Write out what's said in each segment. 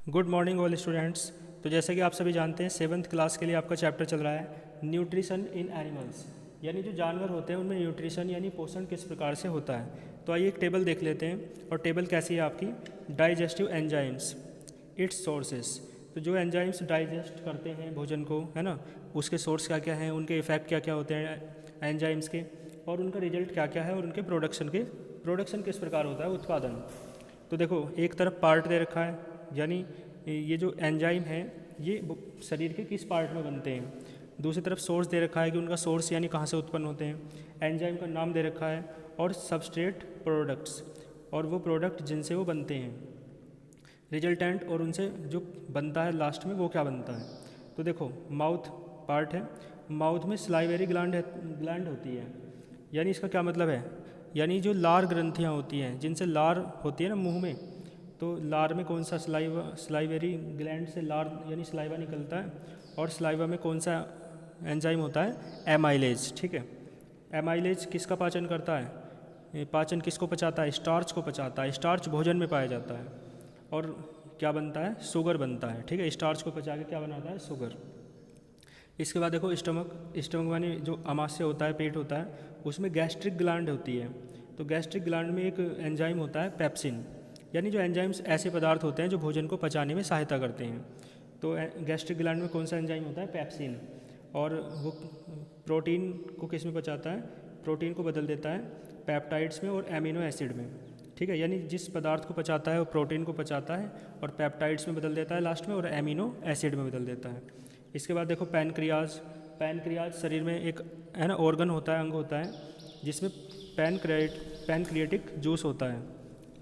Good morning all students. तो जैसे कि आप सभी जानते हैं 7th क्लास के लिए आपका चैप्टर चल रहा है न्यूट्रिशन इन एनिमल्स, यानी जो जानवर होते हैं उनमें न्यूट्रिशन यानी पोषण किस प्रकार से होता है। तो आइए एक टेबल देख लेते हैं। और टेबल कैसी है आपकी, डाइजेस्टिव एंजाइम्स, इट्स सोर्सेस। तो जो एंजाइम्स डाइजेस्ट करते हैं भोजन को, है ना, उसके सोर्स क्या क्या हैं, उनके इफेक्ट क्या क्या होते हैं एंजाइम्स के, और उनका रिजल्ट क्या क्या है, और उनके प्रोडक्शन किस प्रकार होता है, उत्पादन। तो देखो एक तरफ पार्ट दे रखा है, यानी ये जो एंजाइम है ये शरीर के किस पार्ट में बनते हैं। दूसरी तरफ सोर्स दे रखा है कि उनका सोर्स यानी कहाँ से उत्पन्न होते हैं। एंजाइम का नाम दे रखा है और सबस्ट्रेट प्रोडक्ट्स और वो प्रोडक्ट जिनसे वो बनते हैं, रिजल्टेंट और उनसे जो बनता है लास्ट में वो क्या बनता है। तो देखो माउथ पार्ट है, माउथ में स्लाइवेरी ग्लैंड होती है, यानी इसका क्या मतलब है, यानी जो लार ग्रंथियाँ होती हैं जिनसे लार होती है ना मुंह में, तो लार में कौन सा स्लाइवेरी ग्लैंड से लार यानी स्लाइवा निकलता है, और स्लाइवा में कौन सा एंजाइम होता है, एमाइलेज। ठीक है, एमाइलेज किसका पाचन करता है, पाचन किसको पचाता है, स्टार्च को पचाता है। स्टार्च भोजन में पाया जाता है और क्या बनता है, शुगर बनता है। ठीक है, स्टार्च को पचा के क्या बनाता है, शुगर। इसके बाद देखो स्टमक माने जो अमाशय होता है, पेट होता है, उसमें गैस्ट्रिक ग्लैंड होती है। तो गैस्ट्रिक ग्लैंड में एक एंजाइम होता है पेप्सिन, यानी जो एंजाइम्स ऐसे पदार्थ होते हैं जो भोजन को पचाने में सहायता करते हैं। तो गैस्ट्रिक ग्लैंड में कौन सा एंजाइम होता है, पेप्सिन, और वो प्रोटीन को किस में पचाता है, प्रोटीन को बदल देता है पेप्टाइड्स में और एमिनो एसिड में। ठीक है, यानी जिस पदार्थ को पचाता है वो प्रोटीन को पचाता है और पेप्टाइड्स में बदल देता है लास्ट में, और एमिनो एसिड में बदल देता है। इसके बाद देखो पैनक्रियाज शरीर में एक है ना ऑर्गन होता है, अंग होता है, जिसमें पैनक्रिएटिक जूस होता है।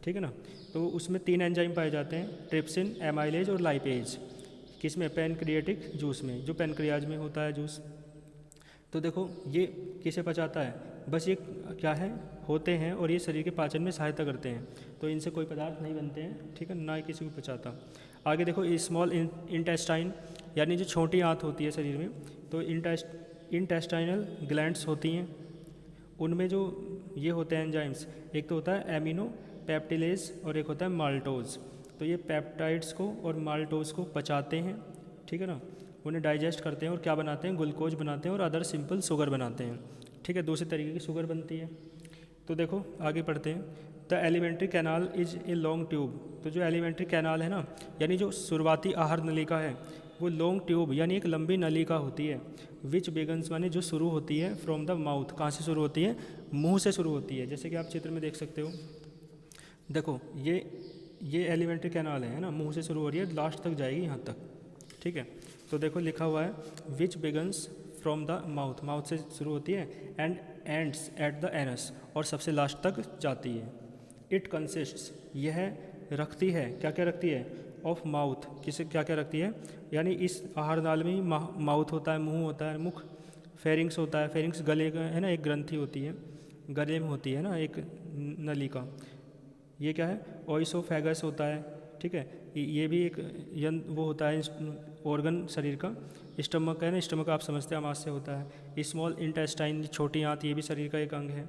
ठीक है ना, तो उसमें 3 एंजाइम पाए जाते हैं, ट्रिप्सिन, एमाइलेज और लाइपेज। किसमें, पैनक्रिएटिक जूस में, जो पैनक्रियाज में होता है जूस। तो देखो ये किसे पचाता है, बस ये क्या है, होते हैं और ये शरीर के पाचन में सहायता करते हैं। तो इनसे कोई पदार्थ नहीं बनते हैं, ठीक है ना, ही किसी को पचाता। आगे देखो स्मॉल इंटेस्टाइन, यानी जो छोटी आंत होती है शरीर में, तो इंटेस्टाइनल ग्लैंड्स होती हैं, उनमें जो ये होते हैं एंजाइम्स, एक तो होता है एमिनो पेप्टिलेज और एक होता है माल्टोज। तो ये पेप्टाइड्स को और माल्टोज को पचाते हैं, ठीक है ना, उन्हें डाइजेस्ट करते हैं और क्या बनाते हैं, ग्लूकोज बनाते हैं और अदर सिंपल शुगर बनाते हैं। ठीक है, दूसरे तरीके की शुगर बनती है। तो देखो आगे पढ़ते हैं, the alimentary canal is a long tube. तो जो एलिमेंट्री कैनाल है ना, यानी जो शुरुआती आहार नलिका है, वो लॉन्ग ट्यूब यानी एक लंबी नलिका होती है, विच बिगन्स माने जो शुरू होती है फ्रॉम द माउथ। कहाँ से शुरू होती है, मुंह से शुरू होती है। जैसे कि आप चित्र में देख सकते हो, देखो ये एलिमेंट्री कैनाल है ना, मुंह से शुरू हो रही है, लास्ट तक जाएगी यहाँ तक। ठीक है, तो देखो लिखा हुआ है which begins from the mouth, mouth से शुरू होती है, and ends at the anus, और सबसे लास्ट तक जाती है। इट कंसिस्ट्स, यह रखती है, क्या क्या रखती है, ऑफ माउथ, किसे क्या क्या रखती है, यानी इस आहार नाल में ही माउथ होता है, मुंह होता है, मुख, फेरिंग्स होता है, फेरिंग्स गले का है ना, एक ग्रंथि होती है, गले में होती है ना एक नलिका। ये क्या है, ओइसोफेगस होता है। ठीक है, ये भी एक वो होता है ऑर्गन शरीर का। स्टमक है ना, स्टमक आप समझते हैं आमाशय होता है। स्मॉल इंटेस्टाइन छोटी आंत, ये भी शरीर का एक अंग है।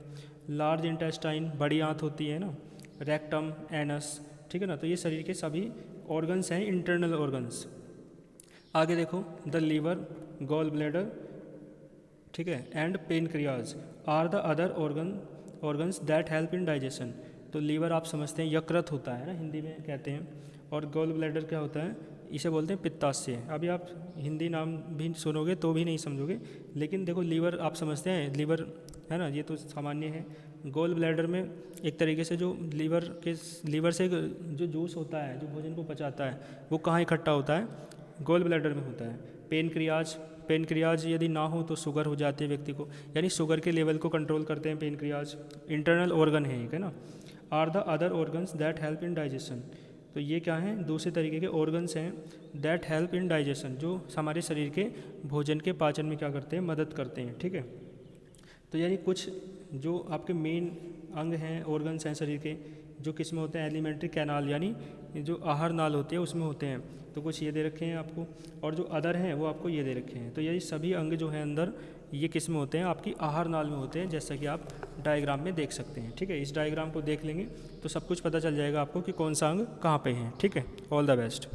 लार्ज इंटेस्टाइन बड़ी आंत होती है ना, रेक्टम, एनस। ठीक है ना, तो ये शरीर के सभी ऑर्गन्स हैं, इंटरनल ऑर्गन्स। आगे देखो द लीवर, गॉल ब्लैडर, ठीक है, and pancreas are the other organs that help in digestion. तो लीवर आप समझते हैं यकृत होता है ना, हिंदी में कहते हैं, और गॉल ब्लैडर क्या होता है, इसे बोलते हैं पित्ताशय। अभी आप हिंदी नाम भी सुनोगे तो भी नहीं समझोगे, लेकिन देखो लीवर आप समझते हैं, लीवर है ना, ये तो सामान्य है। गॉल ब्लैडर में एक तरीके से जो लीवर से जो जूस होता है जो भोजन को पचाता है, वो कहाँ इकट्ठा होता है, गॉल ब्लैडर में होता है। पेनक्रियाज यदि ना हो तो शुगर हो जाती है व्यक्ति को, यानी शुगर के लेवल को कंट्रोल करते हैं पेनक्रियाज, इंटरनल ऑर्गन है एक, है ना। Are the other organs that help in digestion. तो ये क्या हैं, दूसरे तरीके के ऑर्गन्स हैं, दैट हेल्प इन डाइजेशन, जो हमारे शरीर के भोजन के पाचन में क्या करते हैं, मदद करते हैं। ठीक है, तो यानी कुछ जो आपके मेन अंग हैं, ऑर्गन्स हैं शरीर के, जो किस में होते हैं, एलिमेंट्री कैनाल यानी जो आहार नाल होते हैं उसमें होते हैं। तो कुछ ये दे रखे हैं आपको, और जो अदर हैं वो आपको ये दे रखे हैं। तो यही सभी अंग जो हैं अंदर, ये किस में होते हैं, आपकी आहार नाल में होते हैं, जैसा कि आप डायग्राम में देख सकते हैं। ठीक है, इस डायग्राम को देख लेंगे तो सब कुछ पता चल जाएगा आपको कि कौन सा अंग कहाँ पे है। ठीक है, ऑल द बेस्ट।